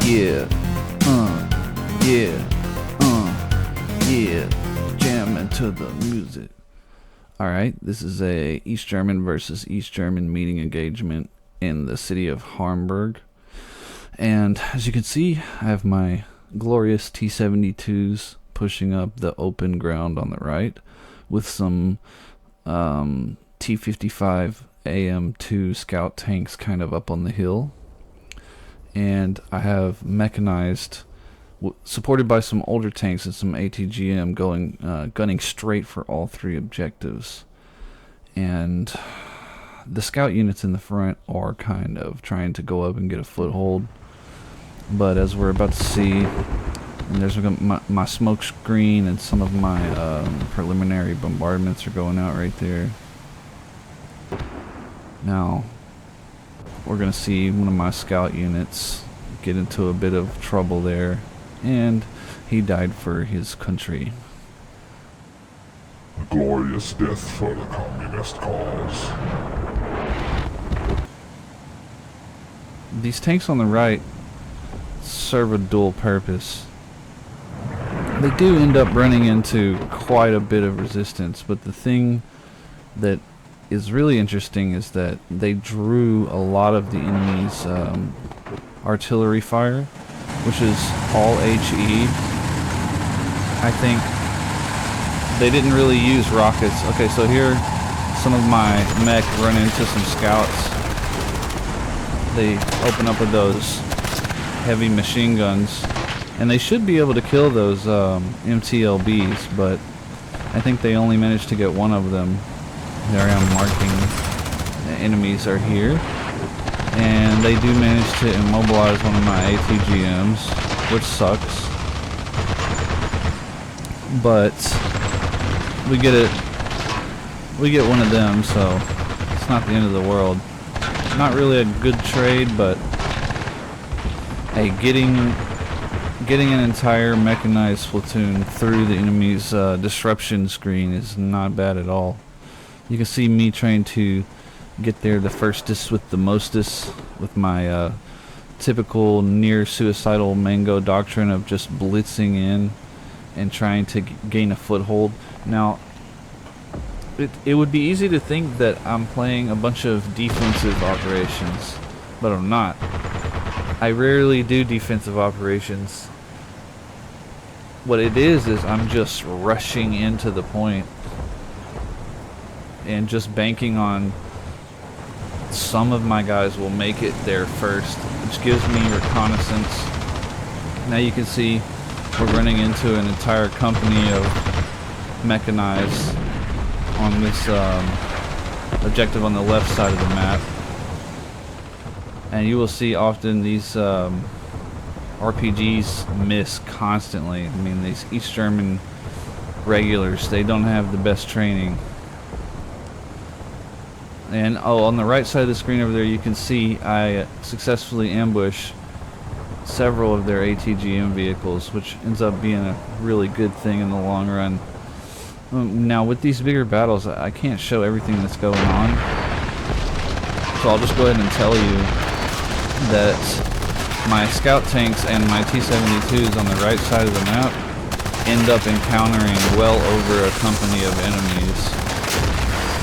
Yeah, yeah, yeah, jamming to the music. Alright, this is a East German versus East German meeting engagement in the city of Harmburg. And as you can see, I have my glorious T-72s pushing up the open ground on the right with some T-55 AM2 scout tanks kind of up on the hill. And I have mechanized, supported by some older tanks and some ATGM, gunning straight for all three objectives. And the scout units in the front are kind of trying to go up and get a foothold. But as we're about to see, and there's my smoke screen and some of my preliminary bombardments are going out right there. Now, we're going to see one of my scout units get into a bit of trouble there, and he died for his country. A glorious death for the communist cause. These tanks on the right serve a dual purpose. They do end up running into quite a bit of resistance, but the thing that is really interesting is that they drew a lot of the enemy's artillery fire, which is all HE. I think they didn't really use rockets. Okay, so here some of my mech run into some scouts. They open up with those heavy machine guns, and they should be able to kill those MTLBs, but I think they only managed to get one of them. There I am marking the enemies are here, and they do manage to immobilize one of my ATGMs, which sucks, but we get one of them, so it's not the end of the world. Not really a good trade, but hey, getting an entire mechanized platoon through the enemy's disruption screen is not bad at all. You can see me trying to get there the firstest with the mostest, with my typical near suicidal mango doctrine of just blitzing in and trying to gain a foothold. Now, it would be easy to think that I'm playing a bunch of defensive operations, but I'm not. I rarely do defensive operations. What it is I'm just rushing into the point and just banking on some of my guys will make it there first, which gives me reconnaissance. Now you can see we're running into an entire company of mechanized on this objective on the left side of the map. And you will see often these RPGs miss constantly. I mean, these East German regulars, they don't have the best training. And oh, on the right side of the screen over there, you can see I successfully ambush several of their ATGM vehicles, which ends up being a really good thing in the long run. Now, with these bigger battles, I can't show everything that's going on, so I'll just go ahead and tell you that my scout tanks and my T-72s on the right side of the map end up encountering well over a company of enemies.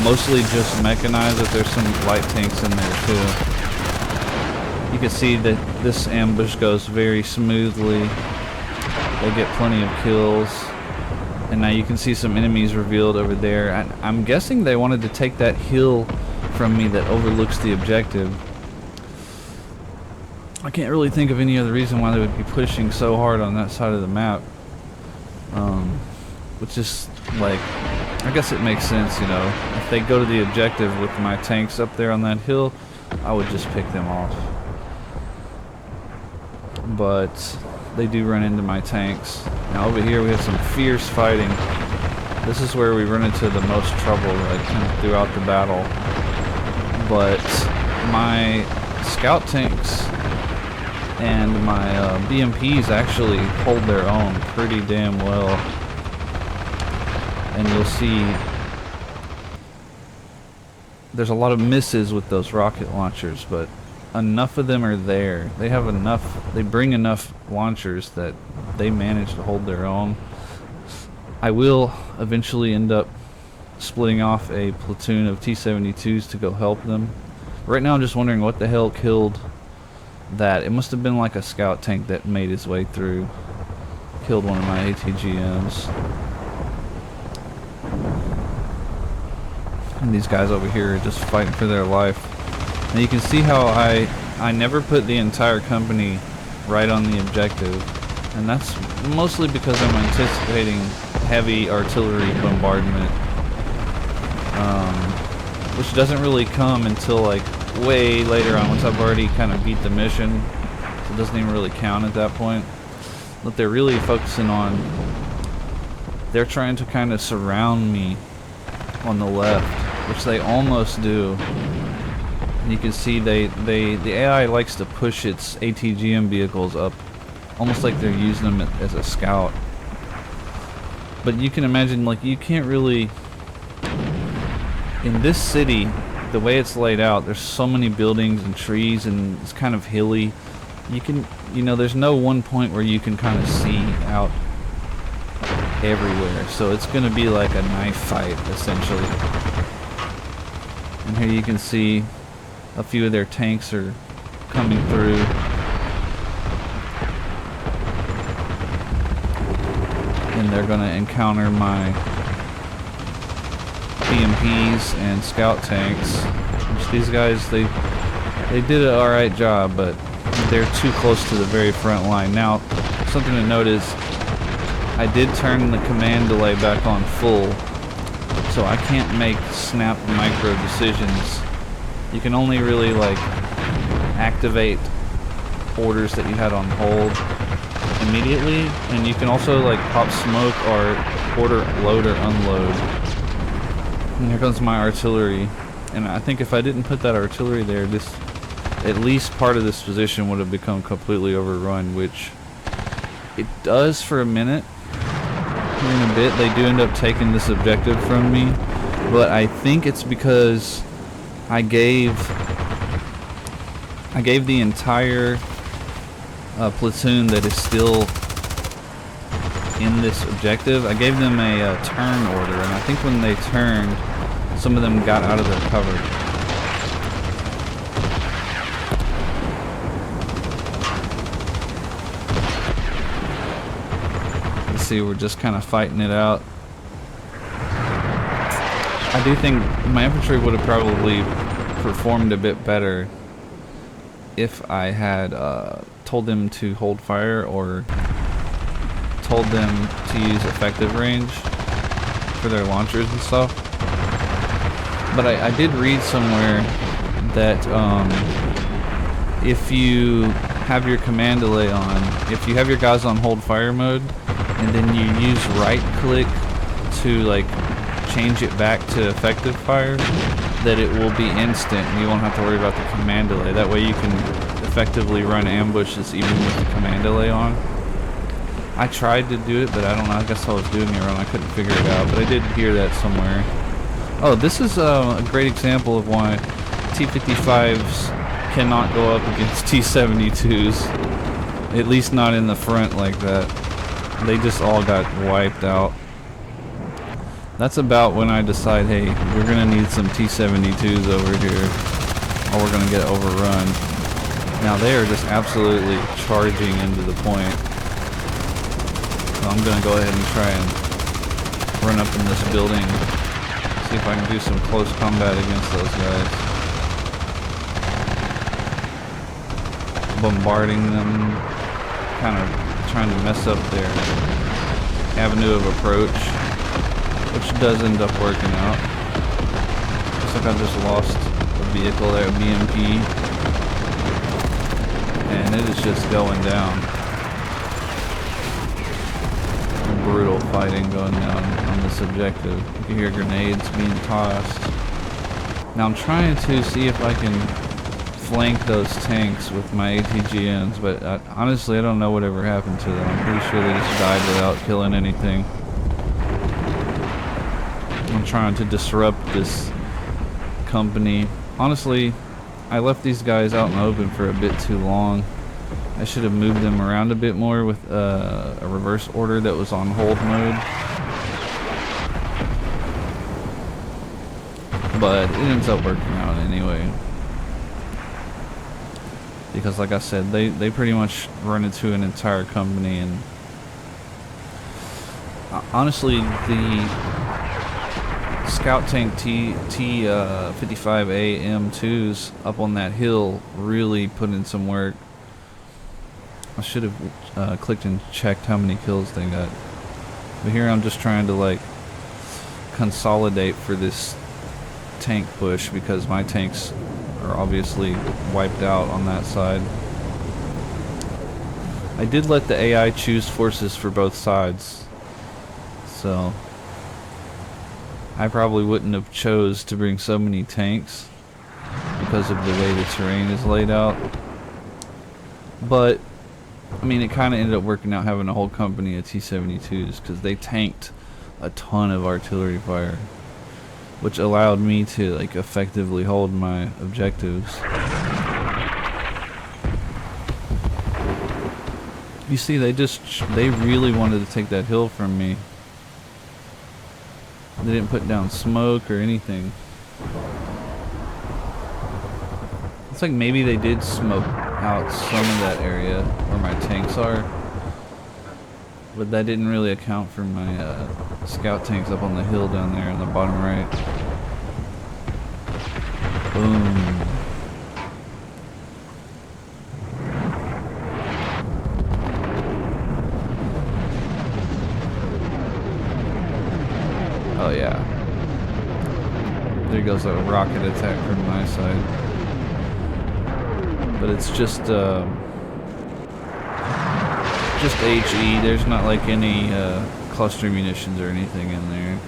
Mostly just mechanized, but there's some light tanks in there too. You can see that this ambush goes very smoothly. They get plenty of kills. And now you can see some enemies revealed over there. I'm guessing they wanted to take that hill from me that overlooks the objective. I can't really think of any other reason why they would be pushing so hard on that side of the map. Which is like, I guess it makes sense, you know. If they go to the objective with my tanks up there on that hill, I would just pick them off. But they do run into my tanks. Now over here we have some fierce fighting. This is where we run into the most trouble, like, kind of throughout the battle. But my scout tanks and my BMPs actually hold their own pretty damn well. And you'll see there's a lot of misses with those rocket launchers, but enough of them are there. They have enough, they bring enough launchers that they manage to hold their own. I will eventually end up splitting off a platoon of T-72s to go help them. Right now I'm just wondering what the hell killed that. It must have been like a scout tank that made its way through. Killed one of my ATGMs. And these guys over here are just fighting for their life. Now you can see how I never put the entire company right on the objective. And that's mostly because I'm anticipating heavy artillery bombardment. Which doesn't really come until like way later on, once I've already kind of beat the mission. So it doesn't even really count at that point. What they're really focusing on, they're trying to kind of surround me on the left, which they almost do. And you can see the AI likes to push its ATGM vehicles up, almost like they're using them as a scout. But you can imagine, like, you can't really, in this city, the way it's laid out, there's so many buildings and trees, and it's kind of hilly. You know, there's no one point where you can kind of see out everywhere. So it's going to be like a knife fight, essentially. And here you can see a few of their tanks are coming through. And they're going to encounter my BMPs and scout tanks. Which these guys, they did an alright job, but they're too close to the very front line. Now, something to note is I did turn the command delay back on full, so I can't make snap micro decisions. You can only really like activate orders that you had on hold immediately, and you can also like pop smoke or order load or unload. And here comes my artillery, and I think if I didn't put that artillery there, this at least part of this position would have become completely overrun, which it does for a minute. Here in a bit, they do end up taking this objective from me, but I think it's because I gave the entire platoon that is still in this objective, I gave them a turn order, and I think when they turned, some of them got out of their cover. See, we're just kind of fighting it out. I do think my infantry would have probably performed a bit better if I had told them to hold fire or told them to use effective range for their launchers and stuff. But I did read somewhere that if you have your command delay on, if you have your guys on hold fire mode, and then you use right click to like change it back to effective fire, that it will be instant and you won't have to worry about the command delay. That way you can effectively run ambushes even with the command delay on. I tried to do it, but I don't know, I guess I was doing it wrong. I couldn't figure it out, but I did hear that somewhere. Oh, this is a great example of why T-55s cannot go up against T-72s. At least not in the front like that. They just all got wiped out. That's about when I decide, hey, we're gonna need some T-72s over here, or we're gonna get overrun. Now they are just absolutely charging into the point. So I'm gonna go ahead and try and run up in this building, see if I can do some close combat against those guys. Bombarding them, kind of trying to mess up their avenue of approach, which does end up working out. Looks like I just lost a vehicle there, a BMP, and it is just going down. Brutal fighting going down on this objective. You can hear grenades being tossed. Now I'm trying to see if I can flank those tanks with my ATGMs, but honestly I don't know whatever happened to them. I'm pretty sure they just died without killing anything. I'm trying to disrupt this company. Honestly, I left these guys out in the open for a bit too long. I should have moved them around a bit more with a reverse order that was on hold mode. But it ends up working out anyway. Because like I said, they pretty much run into an entire company, and honestly, the Scout Tank T55A M2s up on that hill really put in some work. I should have clicked and checked how many kills they got. But here I'm just trying to like consolidate for this tank push because my tanks are obviously wiped out on that side. I did let the AI choose forces for both sides, so I probably wouldn't have chose to bring so many tanks because of the way the terrain is laid out. But I mean, it kind of ended up working out having a whole company of T-72s because they tanked a ton of artillery fire, which allowed me to like effectively hold my objectives. You see, they really wanted to take that hill from me. They didn't put down smoke or anything. It's like maybe they did smoke out some of that area where my tanks are, but that didn't really account for my scout tanks up on the hill down there in the bottom right. Boom. Oh yeah. There goes a rocket attack from my side. But it's just HE. There's not like any cluster munitions or anything in there.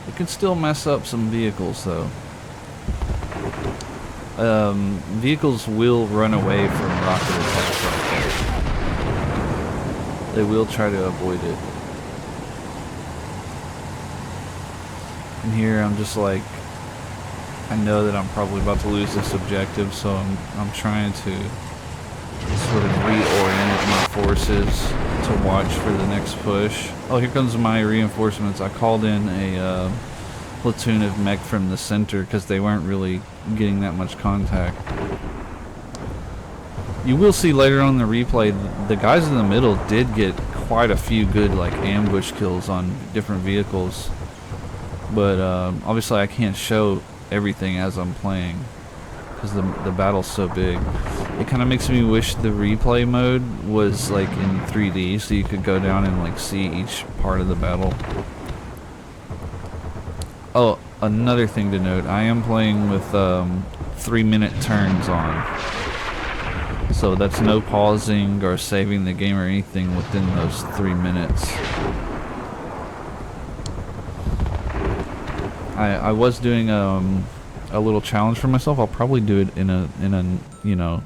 It can still mess up some vehicles though. Vehicles will run away from rocket attacks like that. They will try to avoid it. And here I'm just like, I know that I'm probably about to lose this objective, so I'm trying to sort of reorient my forces to watch for the next push. Oh, here comes my reinforcements. I called in a platoon of mech from the center because they weren't really getting that much contact. You will see later on in the replay, the guys in the middle did get quite a few good like ambush kills on different vehicles. But obviously I can't show everything as I'm playing because the battle's so big. It kind of makes me wish the replay mode was like in 3D so you could go down and like see each part of the battle. Oh, another thing to note, I am playing with 3-minute turns on. So that's no pausing or saving the game or anything within those 3 minutes. I was doing a little challenge for myself. I'll probably do it in a you know,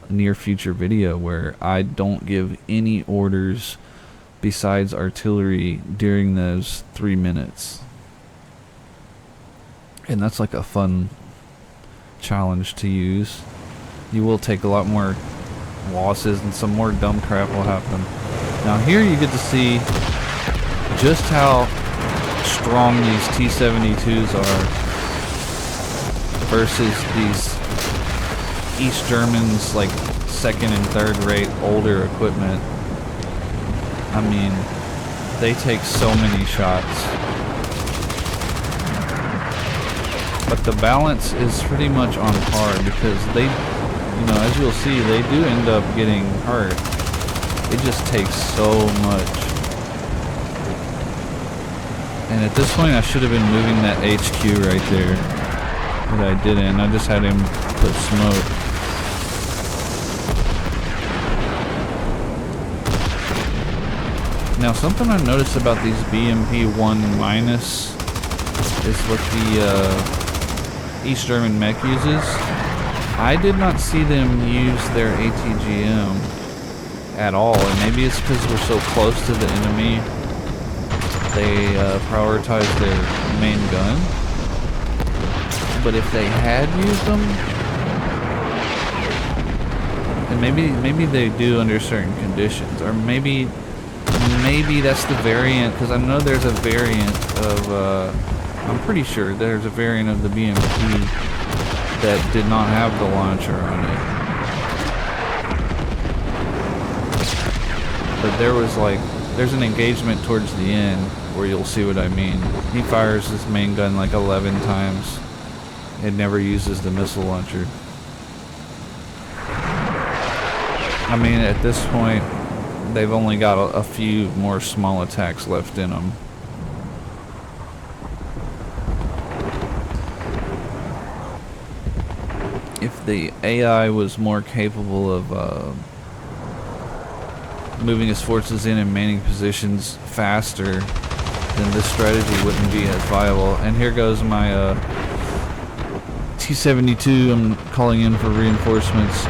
near future video where I don't give any orders besides artillery during those 3 minutes. And that's like a fun challenge to use. You will take a lot more losses and some more dumb crap will happen. Now here you get to see just how strong these T-72s are versus these East Germans, like second and third rate older equipment. I mean, they take so many shots. But the balance is pretty much on par because they, you know, as you'll see, they do end up getting hurt. It just takes so much. And at this point I should have been moving that HQ right there, but I didn't. I just had him put smoke. Now something I noticed about these BMP-1 minus is what the East German mech uses. I did not see them use their ATGM at all, and maybe it's because we're so close to the enemy. They prioritize their main gun. But if they had used them, and maybe they do under certain conditions, or maybe that's the variant, because I know there's a variant of, I'm pretty sure there's a variant of the BMP that did not have the launcher on it. But there was like, there's an engagement towards the end where you'll see what I mean. He fires his main gun like 11 times and never uses the missile launcher. I mean, at this point, they've only got a few more small attacks left in them. If the AI was more capable of moving his forces in and manning positions faster, then this strategy wouldn't be as viable. And here goes my T-72. I'm calling in for reinforcements.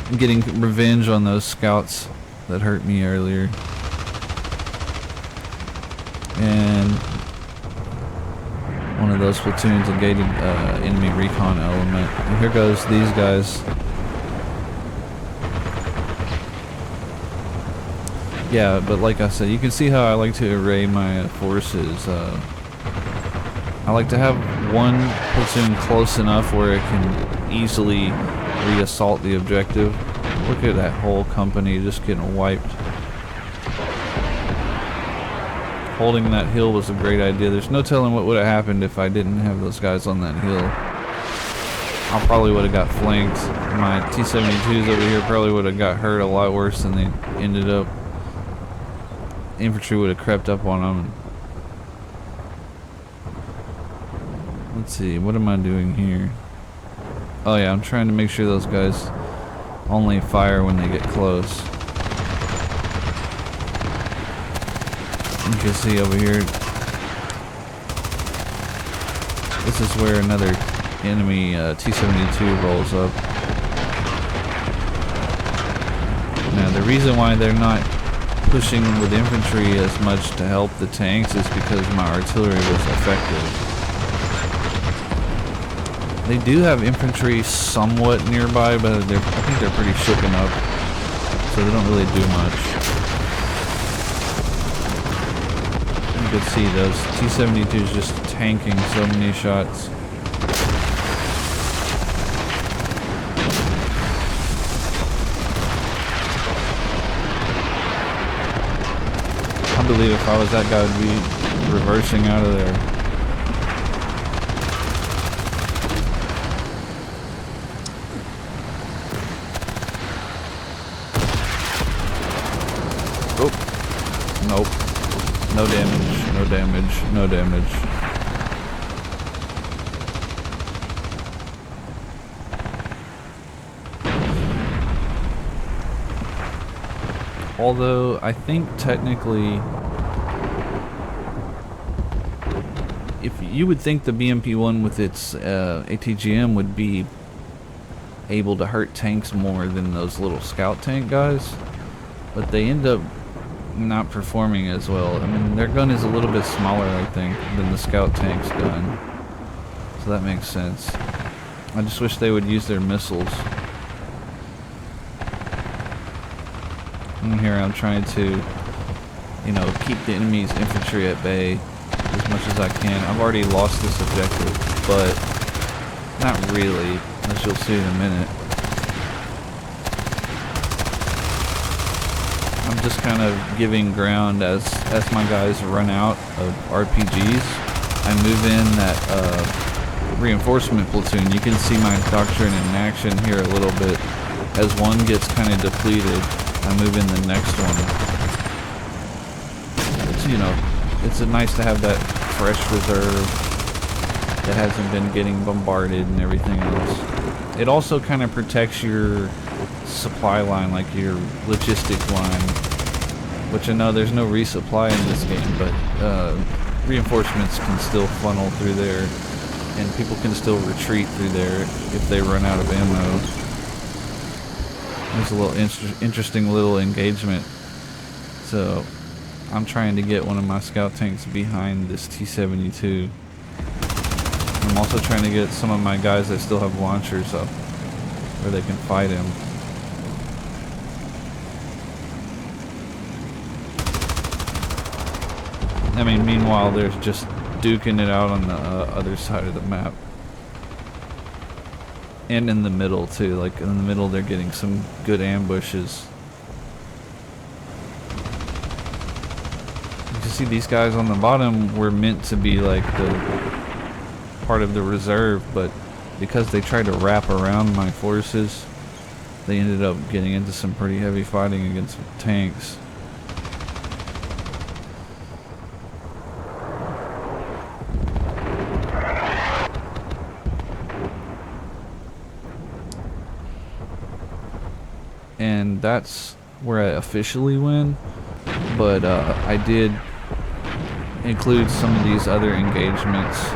I'm getting revenge on those scouts that hurt me earlier. And one of those platoons engaging enemy recon element. And here goes these guys. Yeah, but like I said, you can see how I like to array my forces. I like to have one platoon close enough where it can easily re-assault the objective. Look at that whole company just getting wiped. Holding that hill was a great idea. There's no telling what would have happened if I didn't have those guys on that hill. I probably would have got flanked. My T-72s over here probably would have got hurt a lot worse than they ended up. Infantry would have crept up on them. Let's see, what am I doing here? Oh yeah, I'm trying to make sure those guys only fire when they get close. You can see over here, this is where another enemy T-72 rolls up. Now the reason why they're not pushing with infantry as much to help the tanks is because my artillery was effective. They do have infantry somewhat nearby, but I think they're pretty shooken up, so they don't really do much. You can see those T-72s just tanking so many shots. I believe if I was that guy, I'd be reversing out of there. Oh, nope. No damage, no damage, no damage. Although, I think technically, if you would think the BMP-1 with its ATGM would be able to hurt tanks more than those little scout tank guys, but they end up not performing as well. I mean, their gun is a little bit smaller, I think, than the scout tank's gun, so that makes sense. I just wish they would use their missiles. And here I'm trying to, you know, keep the enemy's infantry at bay as much as I can. I've already lost this objective, but not really, as you'll see in a minute. I'm just kind of giving ground as my guys run out of RPGs. I move in that reinforcement platoon. You can see my doctrine in action here a little bit. As one gets kind of depleted, I move in the next one. It's, you know, it's nice to have that fresh reserve that hasn't been getting bombarded and everything else. It also kind of protects your supply line, like your logistic line, which I know there's no resupply in this game, but reinforcements can still funnel through there, and people can still retreat through there if they run out of ammo. There's a little interesting little engagement. So I'm trying to get one of my scout tanks behind this T-72. I'm also trying to get some of my guys that still have launchers up where they can fight him. I mean, meanwhile, they're just duking it out on the other side of the map. And in the middle, too. Like, in the middle, they're getting some good ambushes. You can see these guys on the bottom were meant to be, like, the part of the reserve, but because they tried to wrap around my forces, they ended up getting into some pretty heavy fighting against tanks. And that's where I officially win, but I did include some of these other engagements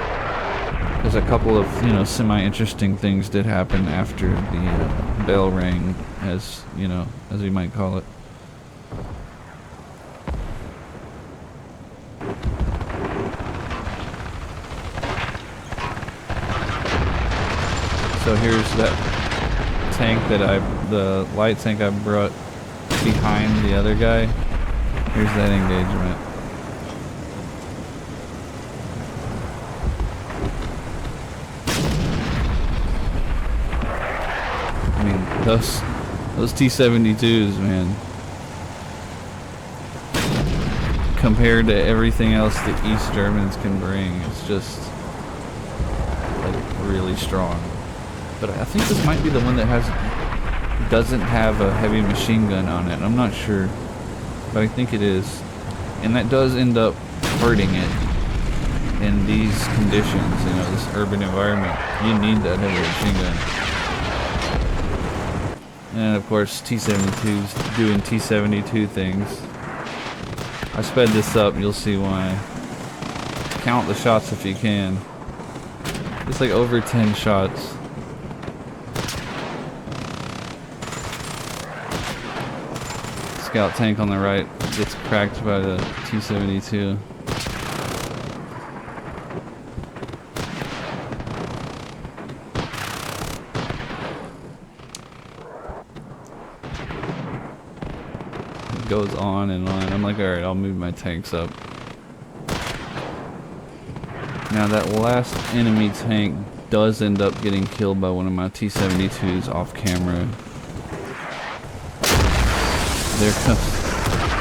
because a couple of, you know, semi-interesting things did happen after the bell rang, as you know, as you might call it. So here's that tank that the light tank I brought behind the other guy. Here's that engagement. I mean, those T-72s, man, compared to everything else the East Germans can bring, it's just like really strong. But I think this might be the one that doesn't have a heavy machine gun on it. I'm not sure, but I think it is. And that does end up hurting it in these conditions, you know, this urban environment. You need that heavy machine gun. And of course, T-72s doing T-72 things. I sped this up, you'll see why. Count the shots if you can. It's like over 10 shots. Scout tank on the right gets cracked by the T-72. It goes on and on. I'm like, alright, I'll move my tanks up. Now that last enemy tank does end up getting killed by one of my T-72s off camera. There comes.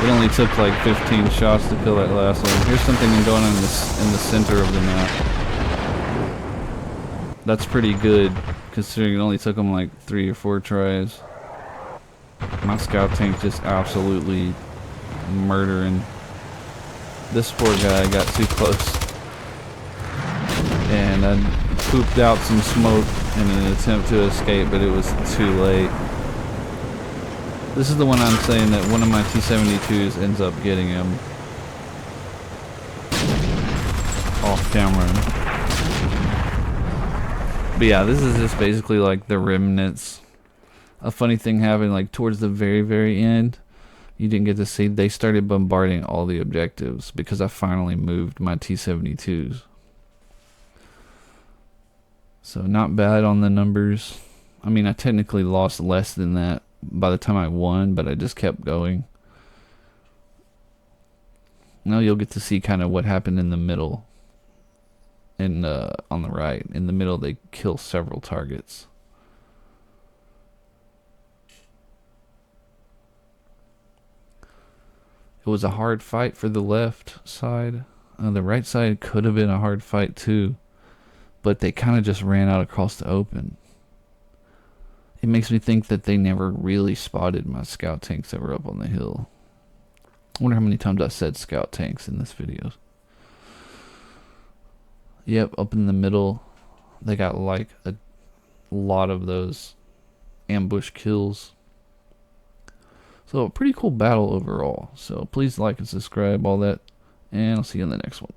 It only took like 15 shots to kill that last one. Here's something going on in the center of the map. That's pretty good, considering it only took them like 3 or 4 tries. My scout tank just absolutely murdering. This poor guy got too close, and I pooped out some smoke in an attempt to escape, but it was too late. This is the one I'm saying that one of my T-72s ends up getting him off camera. But yeah, this is just basically like the remnants. A funny thing happened like towards the very end. You didn't get to see, they started bombarding all the objectives because I finally moved my T-72s. So not bad on the numbers. I mean, I technically lost less than that by the time I won, but I just kept going. Now you'll get to see kind of what happened in the middle. And on the right, in the middle, they kill several targets. It was a hard fight for the left side. The right side could have been a hard fight too, but they kind of just ran out across the open. It makes me think that they never really spotted my scout tanks that were up on the hill. I wonder how many times I said scout tanks in this video. Yep, up in the middle, they got like a lot of those ambush kills. So a pretty cool battle overall. So please like and subscribe, all that, and I'll see you in the next one.